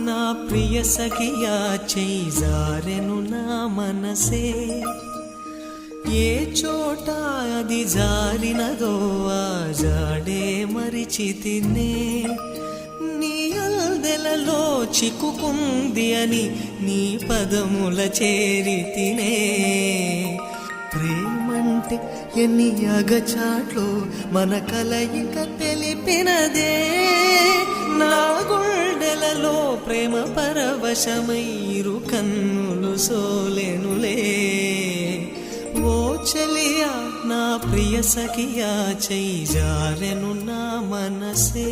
నా ప్రియ సఖియా చేయి జారెను నా మనసే ఏ చోట అది జారినదో ఆ జాడే మరిచితినే నీ అల్దెలలో చిక్కుకుంది అని నీ పదముల చేరితినే ప్రేమంటే ఎన్ని అగచాట్లో మన కలయిక తెలిపినదే నా గుండెలలో ప్రేమ పరవశమైరు కన్నులు సోలెనులే ఓ చెలియా నా ప్రియ సఖియా చేయి జారెను నా మనసే